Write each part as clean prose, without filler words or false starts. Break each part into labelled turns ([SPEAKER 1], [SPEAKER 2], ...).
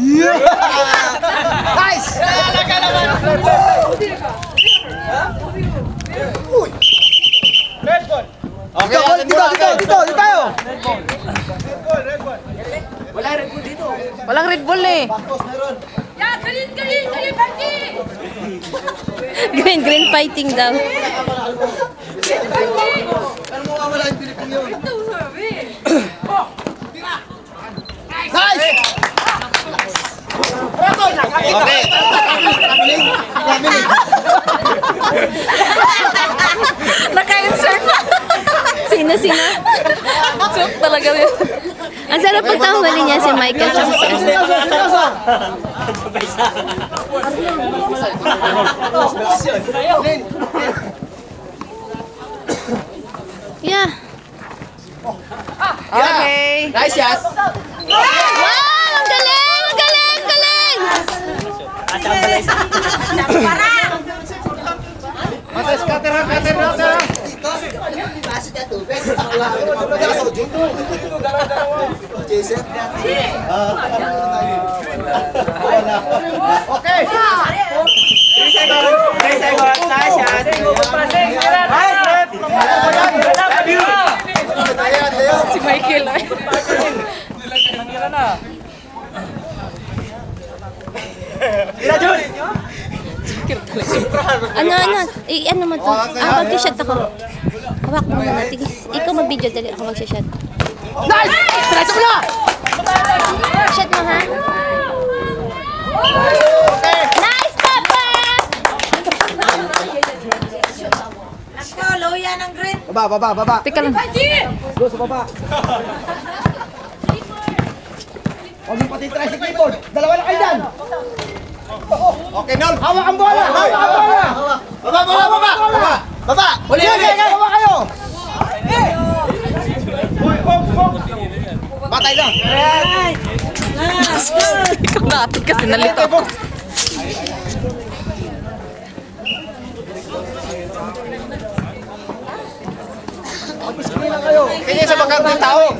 [SPEAKER 1] Yeah! Nice! Talaga naman! Red ball! Okay, dito tayo! Red ball! Wala red ball dito.
[SPEAKER 2] Walang Red Bull eh.
[SPEAKER 3] Yeah, green fighting!
[SPEAKER 4] Green fighting daw.
[SPEAKER 1] Ano mo wala yung Pilipino yun? Nice! Okay.
[SPEAKER 4] Naka-insert pa. Sino? Joke talaga yun. Ang sarap pagtahuli niya si Michael. Yeah.
[SPEAKER 2] Okay.
[SPEAKER 1] Nice shot.
[SPEAKER 4] Wow! Ang galing! Ang galing! Ang galing!
[SPEAKER 1] Matas cutter. Okay. 3 seconds. Nice shot.
[SPEAKER 2] Si Michael ay.
[SPEAKER 4] Ano mo to? Mag-shot ako. Hawak mo muna. Ikaw mag-video dali ako mag-shot.
[SPEAKER 1] Nice! Diretso mo na!
[SPEAKER 4] Shot mo ha? Nice, Papa!
[SPEAKER 3] Loya ng green.
[SPEAKER 1] Baba.
[SPEAKER 2] Teka lang.
[SPEAKER 1] Go sa baba. Huwag mo pati try si keyboard. Dalawa na kayo dyan. Okay, Nol. Hawak ang bola. Baba. Huli. Hawak kayo. Patay lang.
[SPEAKER 2] Ikaw natin kasi nalito.
[SPEAKER 1] Kaya sa bagang ng tao.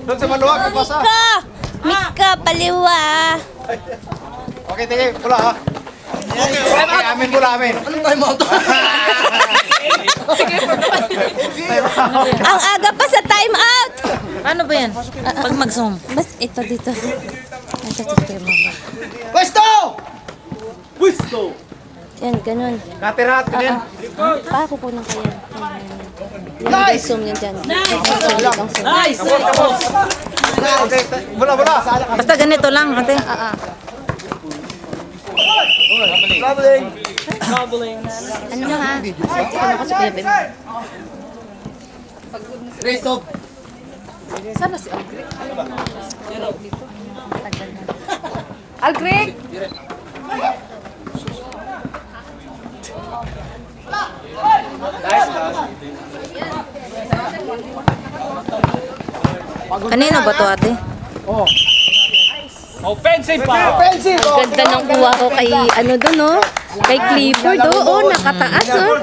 [SPEAKER 1] Doon sa maluwag, pasa.
[SPEAKER 4] Mika, paliwa.
[SPEAKER 1] Okay, tingin. Pula ha. Okay, amin. Anong tayo mo ito?
[SPEAKER 4] Ang aga pa sa time out.
[SPEAKER 2] Ano ba yan? Pag mag-zoom.
[SPEAKER 4] Bas, ito dito.
[SPEAKER 1] Pwesto!
[SPEAKER 4] Yan, ganun.
[SPEAKER 1] Katirat ka din.
[SPEAKER 4] Paako po ng kaya.
[SPEAKER 1] Nice!
[SPEAKER 4] Zoom yun dyan.
[SPEAKER 2] Nice!
[SPEAKER 1] Okay, bola.
[SPEAKER 2] Basta ganito lang, ate.
[SPEAKER 1] Traveling.
[SPEAKER 4] Ano mo ha? Ano ko sa Pilipin?
[SPEAKER 1] Race off.
[SPEAKER 2] Sana si Algreg. Algreg! Kanino ba to, ate?
[SPEAKER 1] Offensive.
[SPEAKER 4] Ganda ng kuha ko kay ano doon, no? Kay Clifford, oh, nakataas, oh.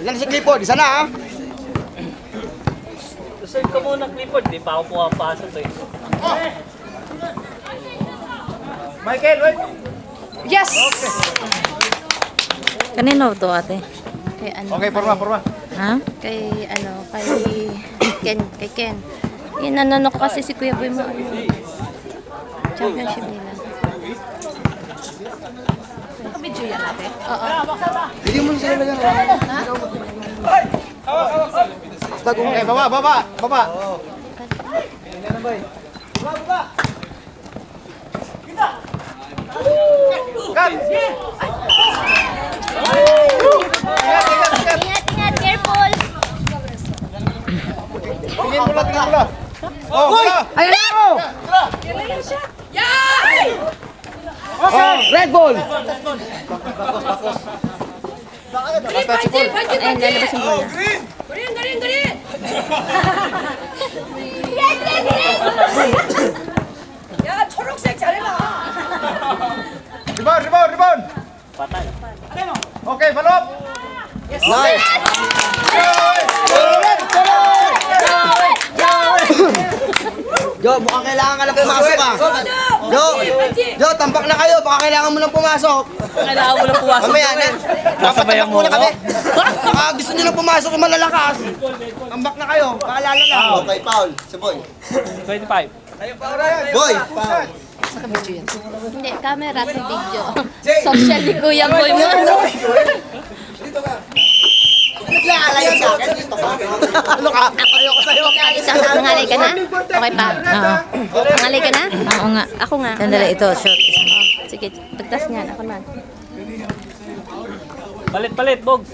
[SPEAKER 1] Ilan si Clifford? Isa na ha?
[SPEAKER 5] Sir, ka muna Clifford, di pa ako pumapasok eh.
[SPEAKER 1] Michael, wait.
[SPEAKER 2] Yes!
[SPEAKER 4] Kanino to, ate? Kay ano?
[SPEAKER 1] Okay, forma.
[SPEAKER 4] Ha? Kay ano, kay Ken. Yan, ano ko kasi si Kuya Boy mo. Championship nila.
[SPEAKER 2] Video yan, ate.
[SPEAKER 4] Oo.
[SPEAKER 1] Hindi mo sila lang. Okay, baba. Cut!
[SPEAKER 4] Ingat, careful!
[SPEAKER 1] Tingin mo lang. Oh, bola!
[SPEAKER 2] Ayan mo!
[SPEAKER 1] Okay, red ball!
[SPEAKER 4] Ayan, lalabas yung bola.
[SPEAKER 3] Green! 야, 초록색 잘해봐.
[SPEAKER 1] Rebound!
[SPEAKER 5] Patay.
[SPEAKER 1] Okay, follow up! Nice! baka kailangan ka lang pumasok ka. Jo, tambak na kayo, baka kailangan mo lang pumasok.
[SPEAKER 5] Kailangan mo lang pumasok.
[SPEAKER 1] Mamaya na.
[SPEAKER 5] Sasabayan mo ako.
[SPEAKER 1] Baka gusto nyo lang pumasok yung malalakas. Tambak na kayo, paalala lang. Okay, foul. Si Boy.
[SPEAKER 5] 25.
[SPEAKER 1] Boy, foul.
[SPEAKER 4] Hindi, camera sa video. Social ni Kuya Boy mo.
[SPEAKER 1] Naglalayo sa akin dito ka. Ano ka? Ayoko sa'yo.
[SPEAKER 4] Nangalay ka na? Okay pa?
[SPEAKER 2] Oo.
[SPEAKER 4] Nangalay ka na?
[SPEAKER 2] Oo nga.
[SPEAKER 4] Ako nga.
[SPEAKER 2] Sandali, ito, short.
[SPEAKER 4] Oh, sige, pagtas niyan. Ako na.
[SPEAKER 5] Palit, Bog.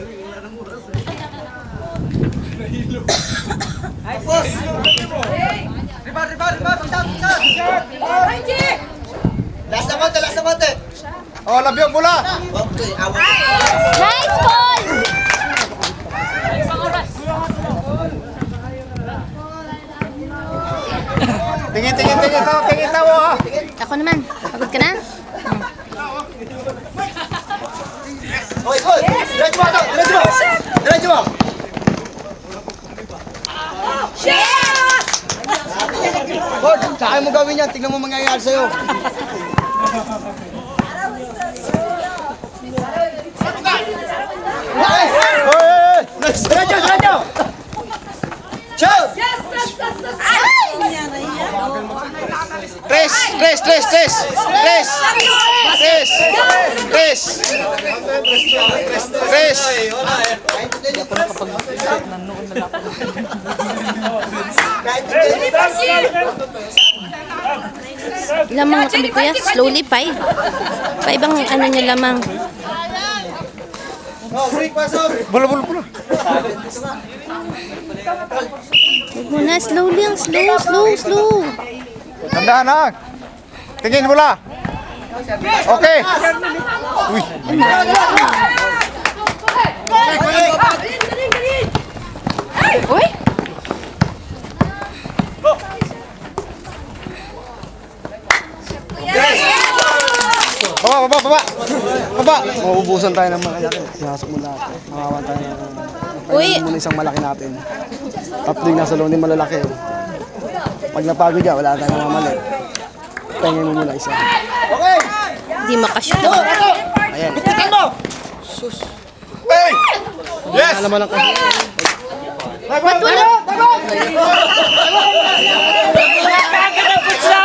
[SPEAKER 1] Last na konti.
[SPEAKER 6] Oh, labyog mula.
[SPEAKER 1] Okay, awak.
[SPEAKER 4] Nice ball!
[SPEAKER 6] Tingin tawo ha.
[SPEAKER 4] Ako naman. Pagod ka na?
[SPEAKER 1] Okay, Boy. Diretso mo. Boy, saan mo gawin yan? Tingnan mo mangyayari sa'yo. Diretso! Shoot! Tres!
[SPEAKER 4] Lamang na kami kuya. Slowly, 5. 5 ang ano niya lamang.
[SPEAKER 6] Bola.
[SPEAKER 4] Huwag mo na. Slowly ang slow.
[SPEAKER 6] Tandaan ha. Tingin mula. Okay. Uy.
[SPEAKER 2] Uy!
[SPEAKER 6] Baba. Mauubusan tayo ng mga yakin. Pinasok mo lahat. Makawan tayo ng...
[SPEAKER 4] Uy!
[SPEAKER 6] Muna isang malaki natin. Tatlo yung nasa loob, hindi malalaki. Pag napagod ka, wala tayong mamali. Pahingin mo muna isa.
[SPEAKER 4] Hindi makashoot.
[SPEAKER 6] Ayan.
[SPEAKER 1] Tingnan mo!
[SPEAKER 6] Hey! Yes!
[SPEAKER 1] Wala naman ang kasi.
[SPEAKER 4] Ba't wala?
[SPEAKER 5] Kaya na po sa